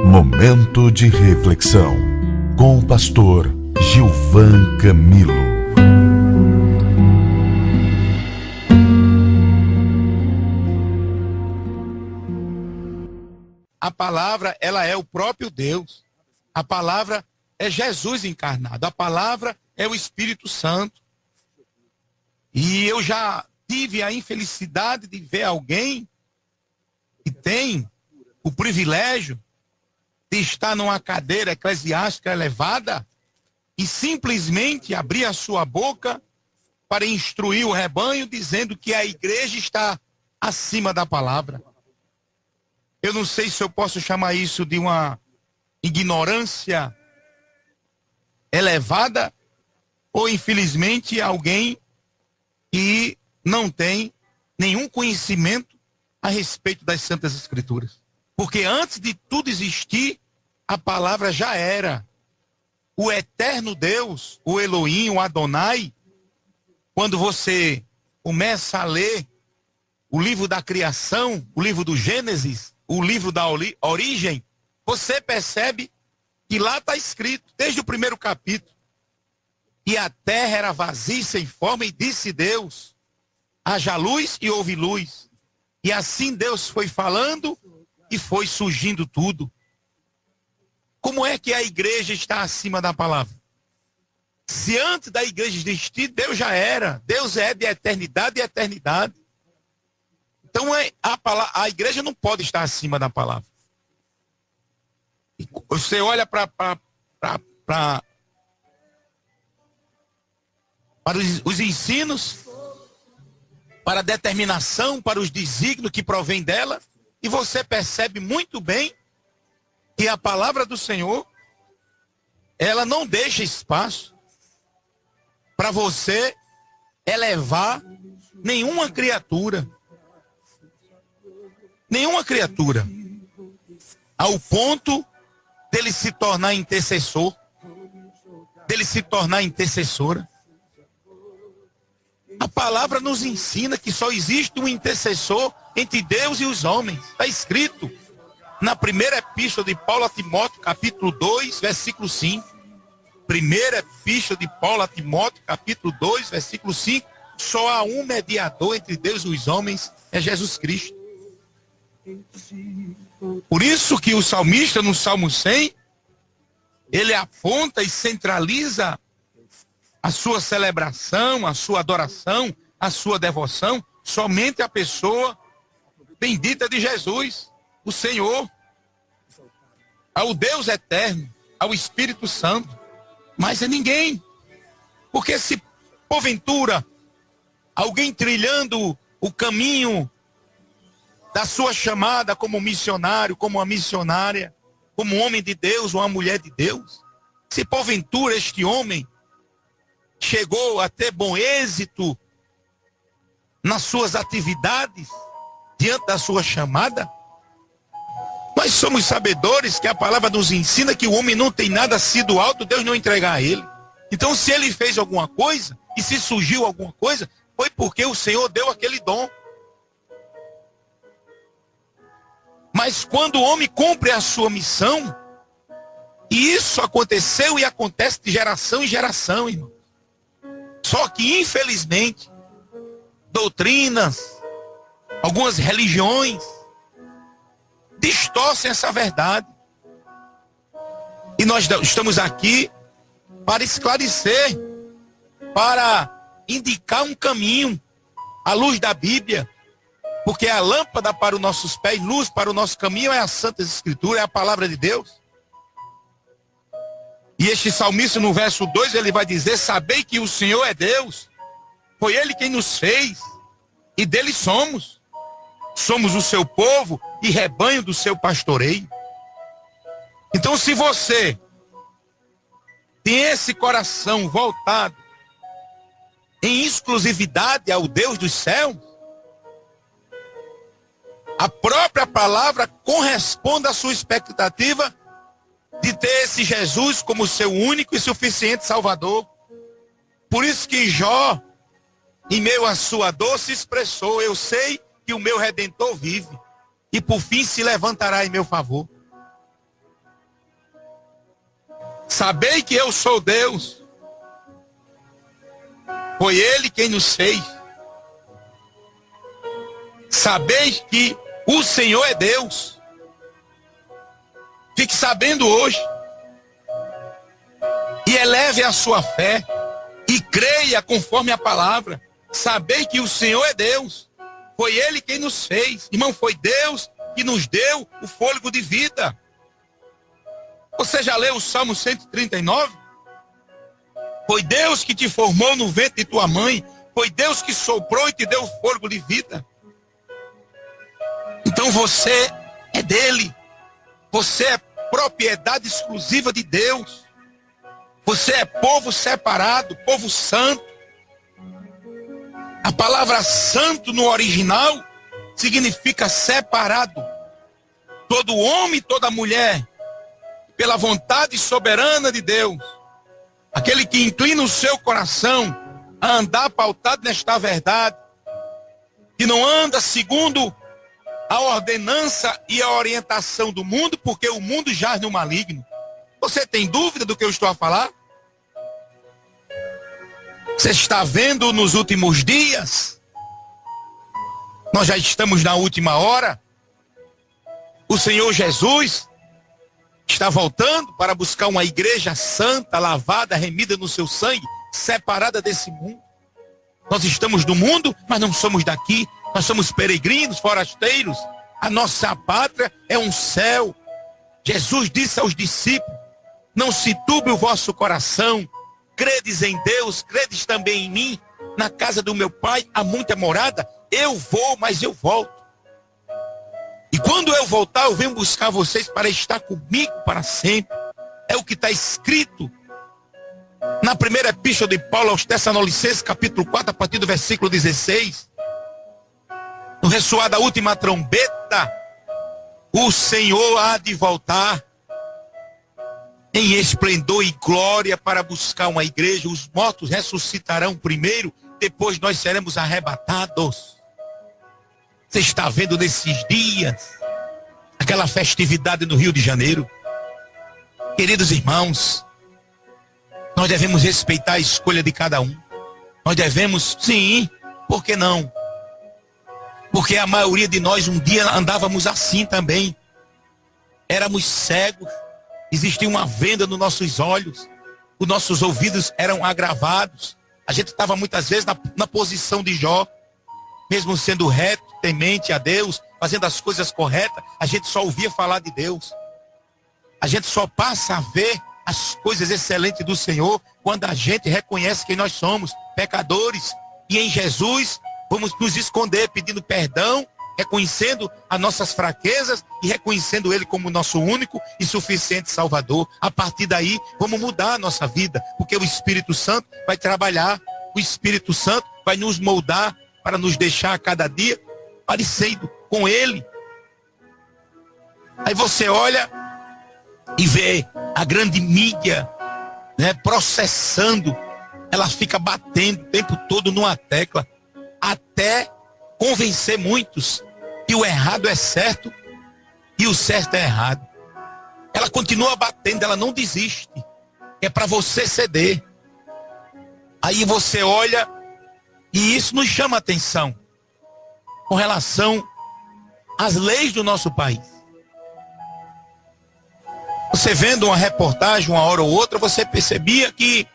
Momento de reflexão com o pastor Gilvan Camilo. A palavra, ela é o próprio Deus. A palavra é Jesus encarnado. A palavra é o Espírito Santo. E eu já tive a infelicidade de ver alguém que tem o privilégio de estar numa cadeira eclesiástica elevada e simplesmente abrir a sua boca para instruir o rebanho, dizendo que a igreja está acima da palavra. Eu não sei se eu posso chamar isso de uma ignorância elevada ou, infelizmente, alguém que não tem nenhum conhecimento a respeito das Santas Escrituras. Porque antes de tudo existir, a palavra já era. O eterno Deus, o Elohim, o Adonai, quando você começa a ler o livro da criação, o livro do Gênesis, o livro da origem, você percebe que lá está escrito, desde o primeiro capítulo, que a terra era vazia e sem forma, e disse Deus, haja luz e houve luz. E assim Deus foi falando e foi surgindo tudo. Como é que a igreja está acima da palavra? Se antes da igreja existir, Deus já era. Deus é de eternidade e eternidade. Então a igreja não pode estar acima da palavra. Você olha para os ensinos, para a determinação, para os desígnios que provém dela, e você percebe muito bem que a palavra do Senhor, ela não deixa espaço para você elevar nenhuma criatura. Nenhuma criatura. Ao ponto dele se tornar intercessor, dele se tornar intercessora. A palavra nos ensina que só existe um intercessor entre Deus e os homens. Está escrito na primeira epístola de Paulo a Timóteo, capítulo 2, versículo 5. Primeira epístola de Paulo a Timóteo, capítulo 2, versículo 5. Só há um mediador entre Deus e os homens, é Jesus Cristo. Por isso que o salmista, no Salmo 100, ele aponta e centraliza a sua celebração, a sua adoração, a sua devoção, somente a pessoa bendita de Jesus, o Senhor, ao Deus eterno, ao Espírito Santo, mas é ninguém. Porque se porventura alguém trilhando o caminho da sua chamada como missionário, como uma missionária, como um homem de Deus, uma mulher de Deus, se porventura este homem chegou a ter bom êxito nas suas atividades, diante da sua chamada, nós somos sabedores que a palavra nos ensina que o homem não tem nada sido alto, Deus não entregar a ele. Então, se ele fez alguma coisa, e se surgiu alguma coisa, foi porque o Senhor deu aquele dom. Mas quando o homem cumpre a sua missão, e isso aconteceu e acontece de geração em geração, irmão. Só que, infelizmente, doutrinas, algumas religiões, distorcem essa verdade. E nós estamos aqui para esclarecer, para indicar um caminho, à luz da Bíblia. Porque a lâmpada para os nossos pés, luz para o nosso caminho é a Santa Escritura, é a palavra de Deus. E este salmista no verso 2, ele vai dizer, sabei que o Senhor é Deus, foi Ele quem nos fez, e dele somos. Somos o seu povo e rebanho do seu pastoreio. Então, se você tem esse coração voltado em exclusividade ao Deus dos céus, a própria palavra corresponde à sua expectativa de ter esse Jesus como seu único e suficiente Salvador. Por isso que Jó, em meio à sua dor, se expressou, eu sei que o meu Redentor vive, e por fim se levantará em meu favor. Sabei que eu sou Deus. Foi Ele quem nos fez. Sabeis que o Senhor é Deus. Fique sabendo hoje. E eleve a sua fé. E creia conforme a palavra. Sabei que o Senhor é Deus. Foi Ele quem nos fez. Irmão, foi Deus que nos deu o fôlego de vida. Você já leu o Salmo 139? Foi Deus que te formou no ventre de tua mãe. Foi Deus que soprou e te deu o fôlego de vida. Então você é dele. Você é propriedade exclusiva de Deus. Você é povo separado, povo santo. A palavra santo no original significa separado. Todo homem, toda mulher, pela vontade soberana de Deus, aquele que inclina o seu coração a andar pautado nesta verdade, que não anda segundo a ordenança e a orientação do mundo, porque o mundo jaz no maligno. Você tem dúvida do que eu estou a falar? Você está vendo nos últimos dias? Nós já estamos na última hora. O Senhor Jesus está voltando para buscar uma igreja santa, lavada, remida no seu sangue, separada desse mundo. Nós estamos no mundo, mas não somos daqui. Nós somos peregrinos, forasteiros. A nossa pátria é um céu. Jesus disse aos discípulos: não se turbe o vosso coração. Credes em Deus, credes também em mim. Na casa do meu Pai há muita morada. Eu vou, mas eu volto. E quando eu voltar, eu venho buscar vocês para estar comigo para sempre. É o que está escrito na primeira epístola de Paulo aos Tessalonicenses, capítulo 4, a partir do versículo 16. No ressoar da última trombeta, o Senhor há de voltar em esplendor e glória para buscar uma igreja. Os mortos ressuscitarão primeiro, depois nós seremos arrebatados. Você está vendo nesses dias aquela festividade no Rio de Janeiro? Queridos irmãos, nós devemos respeitar a escolha de cada um. Nós devemos, sim, por que não? Porque a maioria de nós um dia andávamos assim também. Éramos cegos. Existia uma venda nos nossos olhos. Os nossos ouvidos eram agravados. A gente estava muitas vezes na posição de Jó. Mesmo sendo reto, temente a Deus, fazendo as coisas corretas, a gente só ouvia falar de Deus. A gente só passa a ver as coisas excelentes do Senhor quando a gente reconhece quem nós somos, pecadores. E em Jesus vamos nos esconder pedindo perdão, reconhecendo as nossas fraquezas e reconhecendo Ele como nosso único e suficiente Salvador. A partir daí, vamos mudar a nossa vida, porque o Espírito Santo vai trabalhar, o Espírito Santo vai nos moldar para nos deixar a cada dia parecido com Ele. Aí você olha e vê a grande mídia, né, processando, ela fica batendo o tempo todo numa tecla, até convencer muitos que o errado é certo e o certo é errado. Ela continua batendo, ela não desiste. É para você ceder. Aí você olha e isso nos chama a atenção com relação às leis do nosso país. Você vendo uma reportagem uma hora ou outra, você percebia que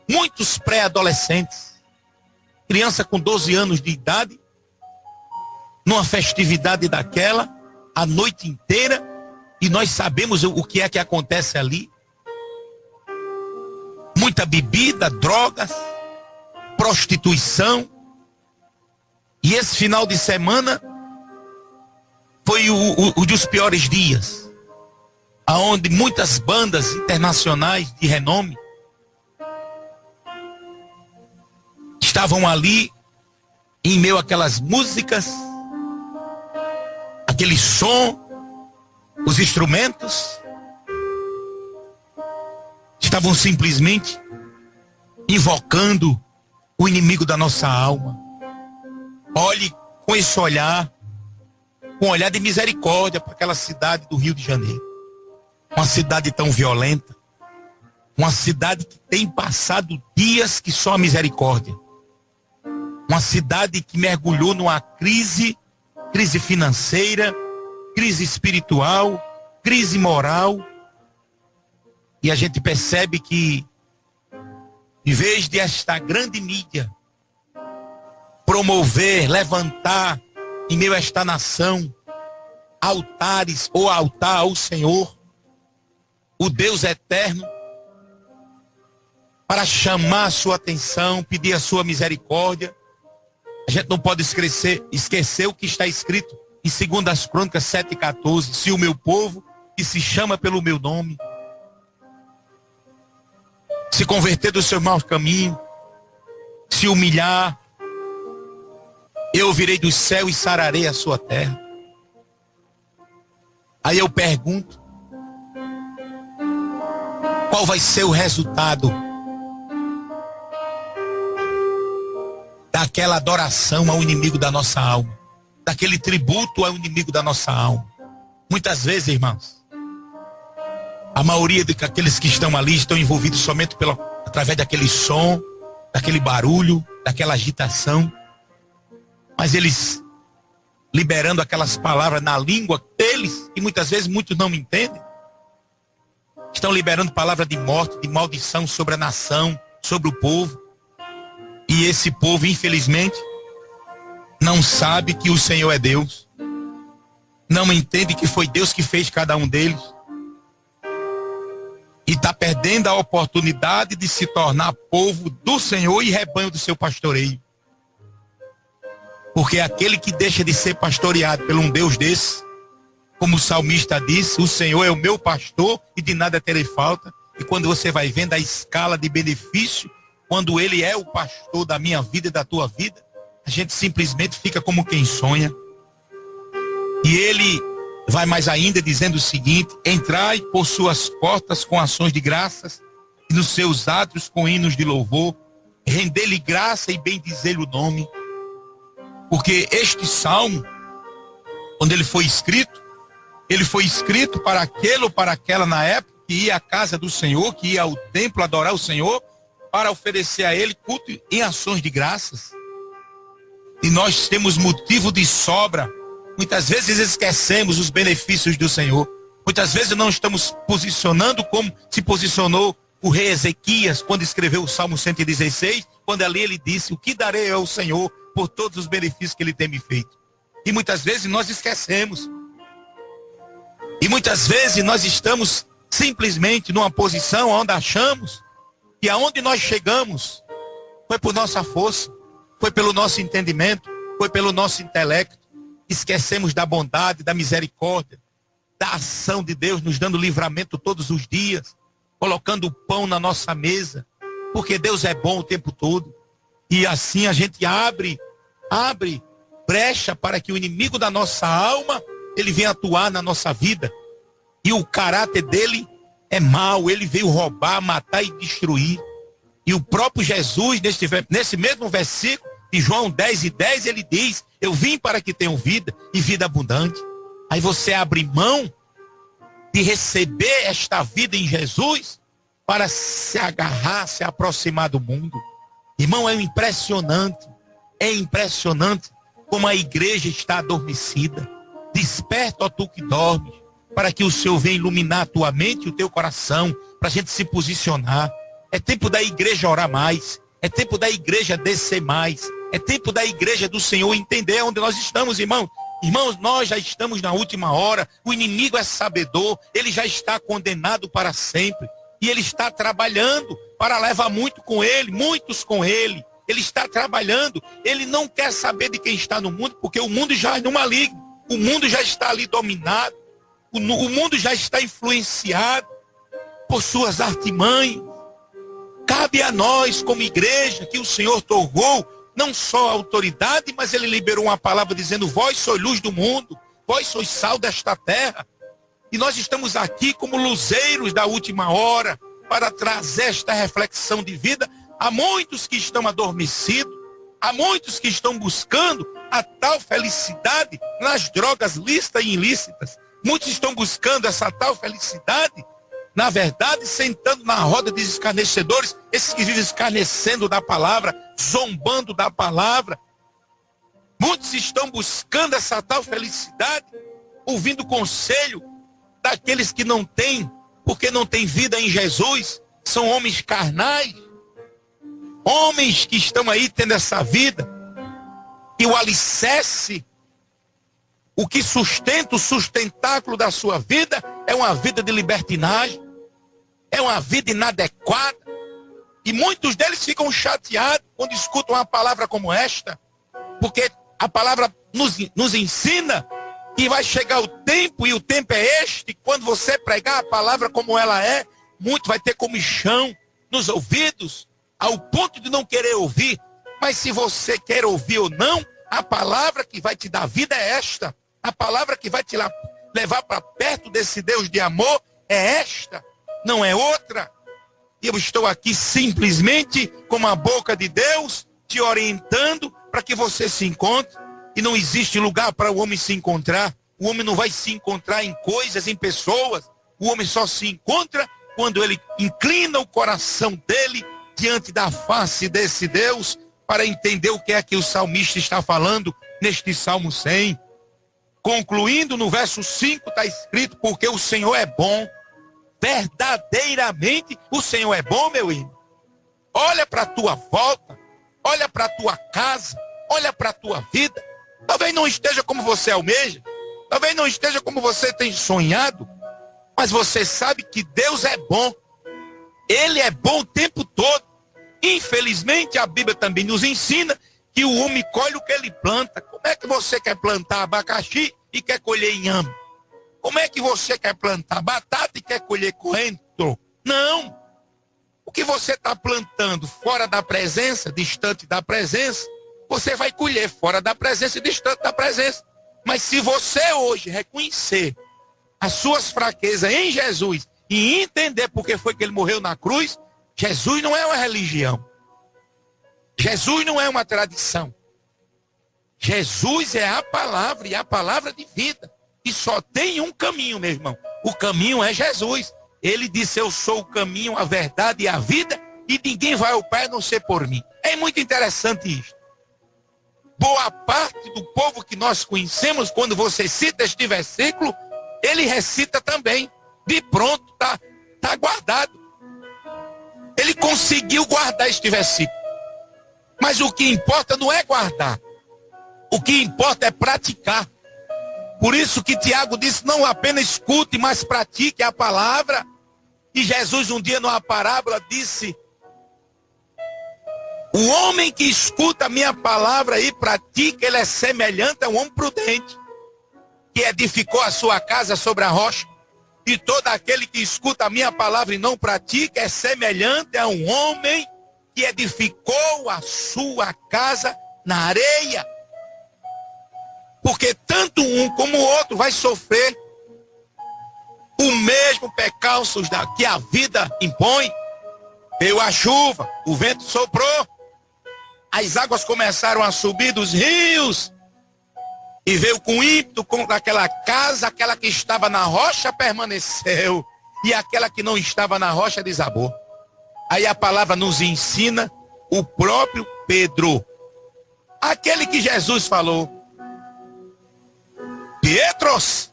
muitos pré-adolescentes, criança com 12 anos de idade, numa festividade daquela, a noite inteira, e nós sabemos o que é que acontece ali. Muita bebida, drogas, prostituição. E esse final de semana foi o dos piores dias, aonde muitas bandas internacionais de renome estavam ali em meio àquelas músicas, aquele som, os instrumentos, estavam simplesmente invocando o inimigo da nossa alma. Olhe com esse olhar, com um olhar de misericórdia para aquela cidade do Rio de Janeiro. Uma cidade tão violenta. Uma cidade que tem passado dias que só a misericórdia. Uma cidade que mergulhou numa crise financeira, crise espiritual, crise moral. E a gente percebe que, em vez de esta grande mídia promover, levantar em meio a esta nação altares ou altar ao Senhor, o Deus eterno, para chamar a sua atenção, pedir a sua misericórdia, a gente não pode esquecer o que está escrito em 2 Crônicas 7,14. Se o meu povo, que se chama pelo meu nome, se converter do seu mau caminho, se humilhar, eu virei do céu e sararei a sua terra. Aí eu pergunto, qual vai ser o resultado daquela adoração ao inimigo da nossa alma, daquele tributo ao inimigo da nossa alma? Muitas vezes, irmãos, a maioria daqueles que estão ali estão envolvidos somente através daquele som, daquele barulho, daquela agitação. Mas eles liberando aquelas palavras na língua deles, e muitas vezes muitos não me entendem, estão liberando palavras de morte, de maldição sobre a nação, sobre o povo. E esse povo, infelizmente, não sabe que o Senhor é Deus. Não entende que foi Deus que fez cada um deles. E está perdendo a oportunidade de se tornar povo do Senhor e rebanho do seu pastoreio. Porque aquele que deixa de ser pastoreado por um Deus desse, como o salmista disse, o Senhor é o meu pastor e de nada terei falta. E quando você vai vendo a escala de benefício, quando ele é o pastor da minha vida e da tua vida, a gente simplesmente fica como quem sonha. E ele vai mais ainda dizendo o seguinte: entrai por suas portas com ações de graças e nos seus átrios com hinos de louvor, render-lhe graça e bendizê-lhe o nome. Porque este salmo, quando ele foi escrito para aquele ou para aquela na época que ia à casa do Senhor, que ia ao templo adorar o Senhor, para oferecer a ele culto em ações de graças. E nós temos motivo de sobra. Muitas vezes esquecemos os benefícios do Senhor. Muitas vezes não estamos posicionando como se posicionou o rei Ezequias quando escreveu o Salmo 116, quando ali ele disse: o que darei ao Senhor por todos os benefícios que ele tem me feito? E muitas vezes nós esquecemos. E muitas vezes nós estamos simplesmente numa posição onde achamos que aonde nós chegamos foi por nossa força, foi pelo nosso entendimento, foi pelo nosso intelecto. Esquecemos da bondade, da misericórdia, da ação de Deus nos dando livramento todos os dias, colocando o pão na nossa mesa, porque Deus é bom o tempo todo. E assim a gente abre brecha para que o inimigo da nossa alma, ele venha atuar na nossa vida. E o caráter dele é mau, ele veio roubar, matar e destruir. E o próprio Jesus, nesse mesmo versículo de João 10:10, ele diz: eu vim para que tenham vida e vida abundante. Aí você abre mão de receber esta vida em Jesus para se agarrar, se aproximar do mundo. Irmão, é impressionante como a igreja está adormecida. Desperta, ó tu que dormes, para que o Senhor venha iluminar a tua mente e o teu coração, para a gente se posicionar. É tempo da igreja orar mais, é tempo da igreja descer mais, é tempo da igreja do Senhor entender onde nós estamos, irmãos. Irmãos, nós já estamos na última hora, o inimigo é sabedor, ele já está condenado para sempre, e ele está trabalhando para levar muitos com ele, ele está trabalhando, ele não quer saber de quem está no mundo, porque o mundo já é no maligno, o mundo já está ali dominado, o mundo já está influenciado por suas artimanhas. Cabe a nós, como igreja, que o Senhor tornou não só a autoridade, mas ele liberou uma palavra dizendo: vós sois luz do mundo, vós sois sal desta terra. E nós estamos aqui como luzeiros da última hora para trazer esta reflexão de vida a muitos que estão adormecidos, a muitos que estão buscando a tal felicidade nas drogas lícitas e ilícitas, Muitos estão buscando essa tal felicidade, na verdade, sentando na roda de escarnecedores, esses que vivem escarnecendo da palavra, zombando da palavra. Muitos estão buscando essa tal felicidade, ouvindo conselho daqueles que não têm, porque não têm vida em Jesus. São homens carnais, homens que estão aí tendo essa vida, e o alicerce, o que sustenta o sustentáculo da sua vida é uma vida de libertinagem, é uma vida inadequada. E muitos deles ficam chateados quando escutam uma palavra como esta, porque a palavra nos ensina que vai chegar o tempo, e o tempo é este, quando você pregar a palavra como ela é, muito vai ter comichão nos ouvidos, ao ponto de não querer ouvir. Mas se você quer ouvir ou não, a palavra que vai te dar vida é esta. A palavra que vai te levar para perto desse Deus de amor é esta, não é outra. E eu estou aqui simplesmente com a boca de Deus te orientando para que você se encontre. E não existe lugar para o homem se encontrar. O homem não vai se encontrar em coisas, em pessoas. O homem só se encontra quando ele inclina o coração dele diante da face desse Deus, para entender o que é que o salmista está falando neste Salmo 100. Concluindo no verso 5 está escrito: porque o Senhor é bom, verdadeiramente o Senhor é bom, meu irmão. Olha para a tua volta, olha para a tua casa, olha para a tua vida. Talvez não esteja como você almeja, talvez não esteja como você tem sonhado, mas você sabe que Deus é bom. Ele é bom o tempo todo. Infelizmente a Bíblia também nos ensina que o homem colhe o que ele planta. Como é que você quer plantar abacaxi e quer colher inhame? Como é que você quer plantar batata e quer colher coentro? Não. O que você está plantando fora da presença, distante da presença, você vai colher fora da presença e distante da presença. Mas se você hoje reconhecer as suas fraquezas em Jesus e entender porque foi que ele morreu na cruz, Jesus não é uma religião. Jesus não é uma tradição. Jesus é a palavra, e a palavra de vida. E só tem um caminho, meu irmão. O caminho é Jesus. Ele disse: eu sou o caminho, a verdade e a vida, e ninguém vai ao Pai a não ser por mim. É muito interessante isso. Boa parte do povo que nós conhecemos, quando você cita este versículo, ele recita também. De pronto, tá guardado. Ele conseguiu guardar este versículo. Mas o que importa não é guardar. O que importa é praticar. Por isso que Tiago disse: não apenas escute, mas pratique a palavra. E Jesus um dia numa parábola disse: o homem que escuta a minha palavra e pratica, ele é semelhante a um homem prudente, que edificou a sua casa sobre a rocha. E todo aquele que escuta a minha palavra e não pratica é semelhante a um homem que edificou a sua casa na areia. Porque tanto um como o outro vai sofrer o mesmo percalços que a vida impõe. Veio a chuva, o vento soprou, as águas começaram a subir dos rios, e veio com ímpeto contra aquela casa. Aquela que estava na rocha permaneceu, e aquela que não estava na rocha desabou. Aí a palavra nos ensina o próprio Pedro, aquele que Jesus falou, Pietros,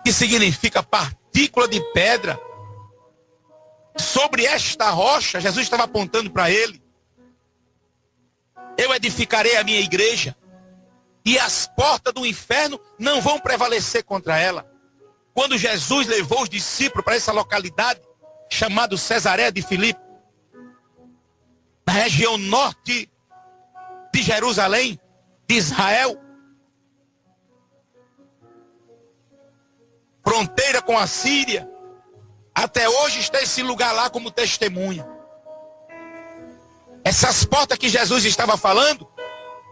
que significa partícula de pedra. Sobre esta rocha, Jesus estava apontando para ele: eu edificarei a minha igreja, e as portas do inferno não vão prevalecer contra ela. Quando Jesus levou os discípulos para essa localidade chamada Cesareia de Filipe, na região norte de Jerusalém, de Israel, fronteira com a Síria, até hoje está esse lugar lá como testemunha. Essas portas que Jesus estava falando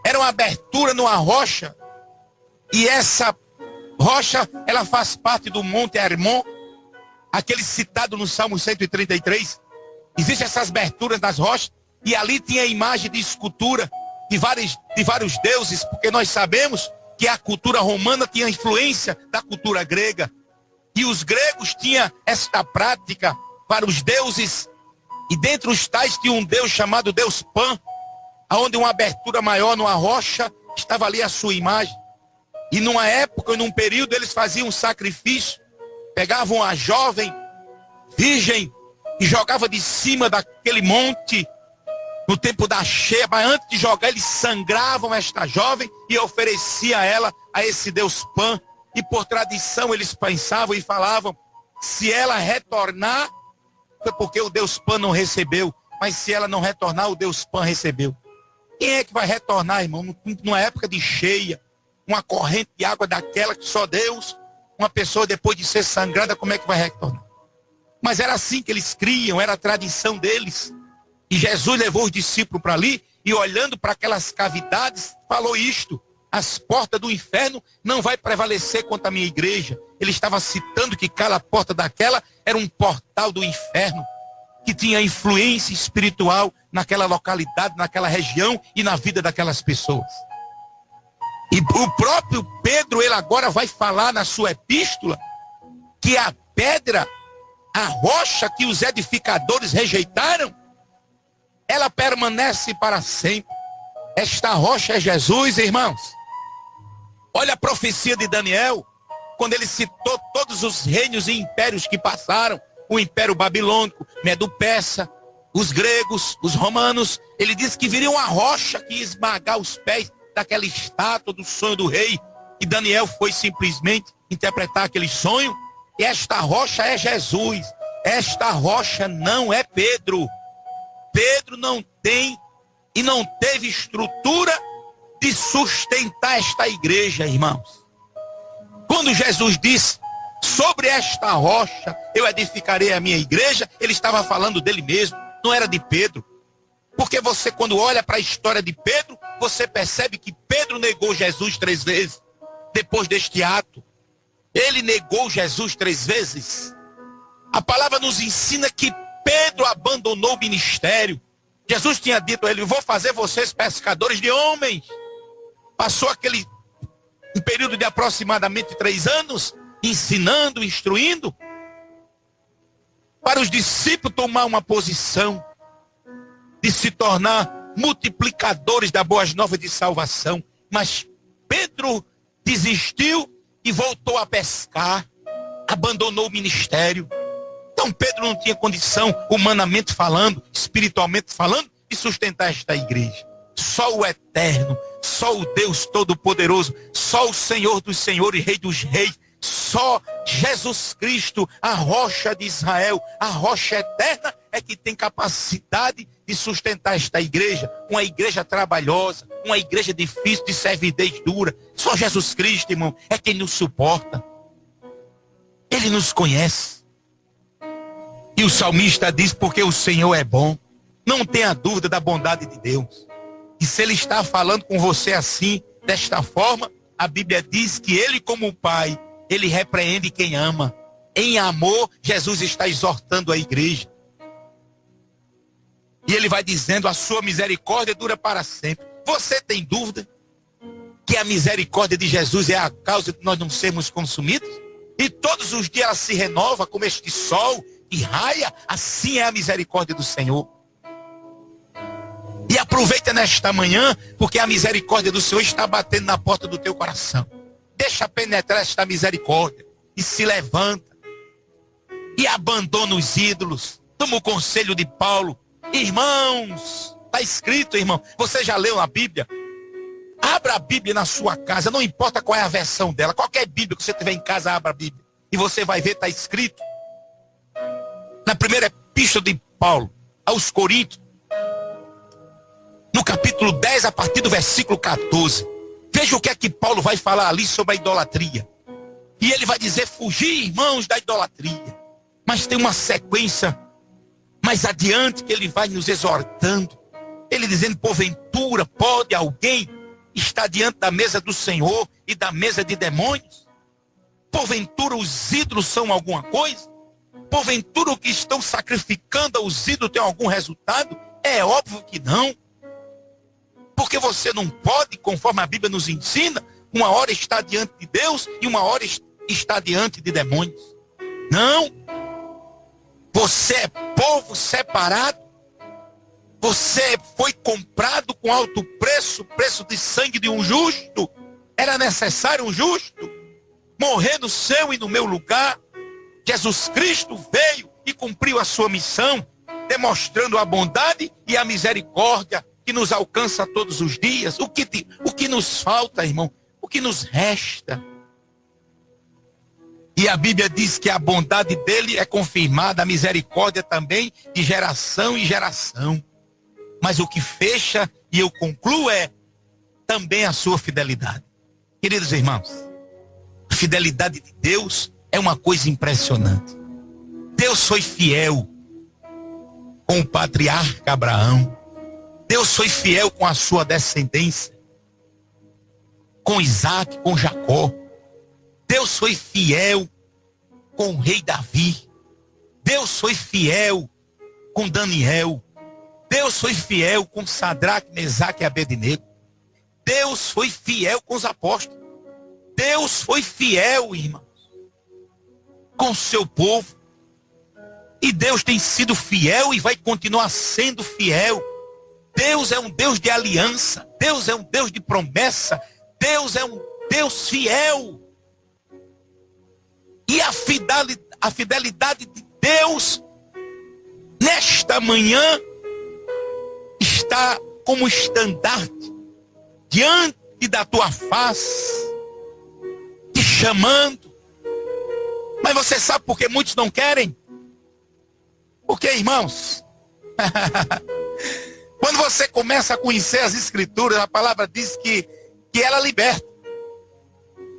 era uma abertura numa rocha, e essa rocha, ela faz parte do Monte Hermon, aquele citado no Salmo 133. Existem essas aberturas nas rochas, e ali tinha a imagem de escultura de vários deuses, porque nós sabemos que a cultura romana tinha influência da cultura grega. E os gregos tinham esta prática para os deuses. E dentre os tais tinha um deus chamado Deus Pan, onde uma abertura maior numa rocha estava ali a sua imagem. E numa época, num período, eles faziam um sacrifício. Pegavam a jovem virgem e jogavam de cima daquele monte no tempo da cheia. Mas antes de jogar, eles sangravam esta jovem e ofereciam ela a esse Deus Pan. E por tradição eles pensavam e falavam: se ela retornar, foi porque o Deus Pan não recebeu. Mas se ela não retornar, o Deus Pan recebeu. Quem é que vai retornar, irmão? Numa época de cheia, uma corrente de água daquela que só Deus, uma pessoa depois de ser sangrada, como é que vai retornar? Mas era assim que eles criam, era a tradição deles. E Jesus levou os discípulos para ali e olhando para aquelas cavidades, falou isto: as portas do inferno não vai prevalecer contra a minha igreja. Ele estava citando que cada porta daquela era um portal do inferno, que tinha influência espiritual naquela localidade, naquela região e na vida daquelas pessoas. E o próprio Pedro, ele agora vai falar na sua epístola que a pedra, a rocha que os edificadores rejeitaram, ela permanece para sempre. Esta rocha é Jesus, irmãos. Olha a profecia de Daniel, quando ele citou todos os reinos e impérios que passaram, o império babilônico, Medo-Persa, os gregos, os romanos. Ele disse que viria uma rocha que ia esmagar os pés daquela estátua do sonho do rei. E Daniel foi simplesmente interpretar aquele sonho. E esta rocha é Jesus. Esta rocha não é Pedro. Pedro não tem e não teve estrutura de sustentar esta igreja, irmãos. Quando Jesus disse: sobre esta rocha eu edificarei a minha igreja, ele estava falando dele mesmo, não era de Pedro. Porque você, quando olha para a história de Pedro, você percebe que Pedro negou Jesus 3 vezes. Depois deste ato, ele negou Jesus 3 vezes. A palavra nos ensina que Pedro abandonou o ministério. Jesus tinha dito a ele: vou fazer vocês pescadores de homens. Passou um período de aproximadamente 3 anos, ensinando, instruindo, para os discípulos tomar uma posição de se tornar multiplicadores da boas novas de salvação. Mas Pedro desistiu e voltou a pescar, abandonou o ministério. Então Pedro não tinha condição, humanamente falando, espiritualmente falando, de sustentar esta igreja. Só o eterno, só o Deus Todo-Poderoso, só o Senhor dos Senhores, Rei dos Reis, só Jesus Cristo, a rocha de Israel, a rocha eterna, é que tem capacidade de sustentar esta igreja. Uma igreja trabalhosa, uma igreja difícil, de servidez dura. Só Jesus Cristo, irmão, é quem nos suporta. Ele nos conhece. E o salmista diz: porque o Senhor é bom. Não tenha dúvida da bondade de Deus. E se ele está falando com você assim, desta forma, a Bíblia diz que ele, como pai, ele repreende quem ama. Em amor, Jesus está exortando a igreja. E ele vai dizendo: a sua misericórdia dura para sempre. Você tem dúvida que a misericórdia de Jesus é a causa de nós não sermos consumidos? E todos os dias ela se renova como este sol que raia. Assim é a misericórdia do Senhor. E aproveita nesta manhã, porque a misericórdia do Senhor está batendo na porta do teu coração. Deixa penetrar esta misericórdia e se levanta e abandona os ídolos. Toma o conselho de Paulo. Irmãos, está escrito, irmão, você já leu a Bíblia? Abra a Bíblia na sua casa, não importa qual é a versão dela. Qualquer Bíblia que você tiver em casa, abra a Bíblia. E você vai ver, está escrito na primeira epístola de Paulo aos Coríntios, no capítulo 10, a partir do versículo 14. Veja o que é que Paulo vai falar ali sobre a idolatria. E ele vai dizer: fugir, irmãos, da idolatria. Mas tem uma sequência mais adiante que ele vai nos exortando. Ele dizendo: porventura pode alguém estar diante da mesa do Senhor e da mesa de demônios? Porventura os ídolos são alguma coisa? Porventura o que estão sacrificando aos ídolos tem algum resultado? É óbvio que não. Porque você não pode, conforme a Bíblia nos ensina, uma hora estar diante de Deus e uma hora estar diante de demônios. Não. Você é povo separado. Você foi comprado com alto preço, preço de sangue de um justo. Era necessário um justo morrer no seu e no meu lugar. Jesus Cristo veio e cumpriu a sua missão, demonstrando a bondade e a misericórdia que nos alcança todos os dias. O que nos falta, irmão? O que nos resta? E a Bíblia diz que a bondade dele é confirmada, a misericórdia também, de geração em geração. Mas o que fecha, e eu concluo, é também a sua fidelidade. Queridos irmãos, a fidelidade de Deus é uma coisa impressionante. Deus foi fiel com o patriarca Abraão. Deus foi fiel com a sua descendência, com Isaac, com Jacó. Deus foi fiel com o rei Davi. Deus foi fiel com Daniel. Deus foi fiel com Sadraque, Mesaque e Abednego. Deus foi fiel com os apóstolos. Deus foi fiel, irmãos, com o seu povo. E Deus tem sido fiel e vai continuar sendo fiel. Deus é um Deus de aliança. Deus é um Deus de promessa. Deus é um Deus fiel. E a fidelidade de Deus, nesta manhã, está como estandarte diante da tua face, te chamando. Mas você sabe por que muitos não querem? Porque, irmãos, quando você começa a conhecer as Escrituras, a palavra diz que ela liberta.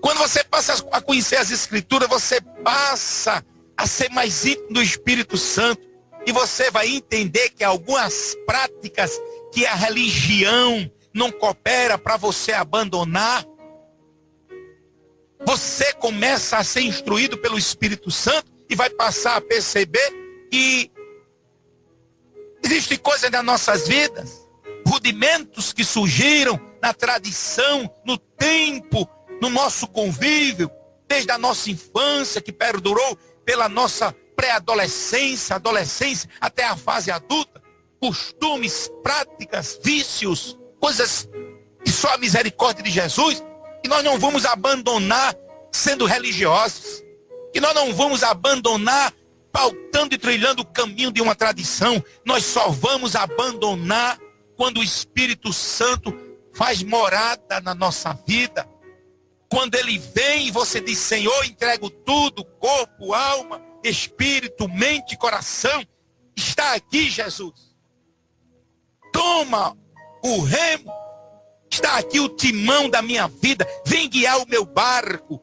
Quando você passa a conhecer as Escrituras, você passa a ser mais íntimo do Espírito Santo. E você vai entender que algumas práticas que a religião não coopera para você abandonar, você começa a ser instruído pelo Espírito Santo e vai passar a perceber que existem coisas nas nossas vidas, rudimentos que surgiram na tradição, no tempo, no nosso convívio, desde a nossa infância, que perdurou pela nossa pré-adolescência, adolescência, até a fase adulta, costumes, práticas, vícios, coisas que só a misericórdia de Jesus, que nós não vamos abandonar sendo religiosos, que nós não vamos abandonar pautando e trilhando o caminho de uma tradição. Nós só vamos abandonar quando o Espírito Santo faz morada na nossa vida. Quando ele vem e você diz: Senhor, entrego tudo, corpo, alma, espírito, mente, coração. Está aqui, Jesus. Toma o remo. Está aqui o timão da minha vida. Vem guiar o meu barco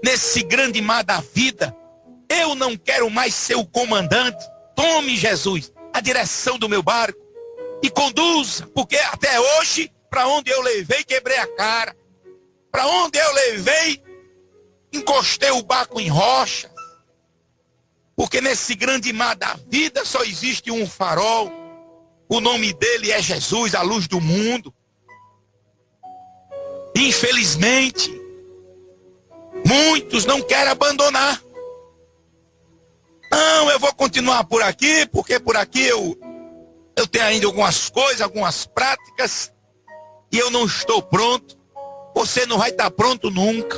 nesse grande mar da vida. Eu não quero mais ser o comandante. Tome, Jesus, a direção do meu barco e conduza, porque até hoje, para onde eu levei, quebrei a cara. Para onde eu levei, encostei o barco em rochas. Porque nesse grande mar da vida só existe um farol. O nome dele é Jesus, a luz do mundo. Infelizmente, muitos não querem abandonar. Não, eu vou continuar por aqui, porque por aqui eu tenho ainda algumas coisas, algumas práticas, e eu não estou pronto. Você não vai estar pronto nunca.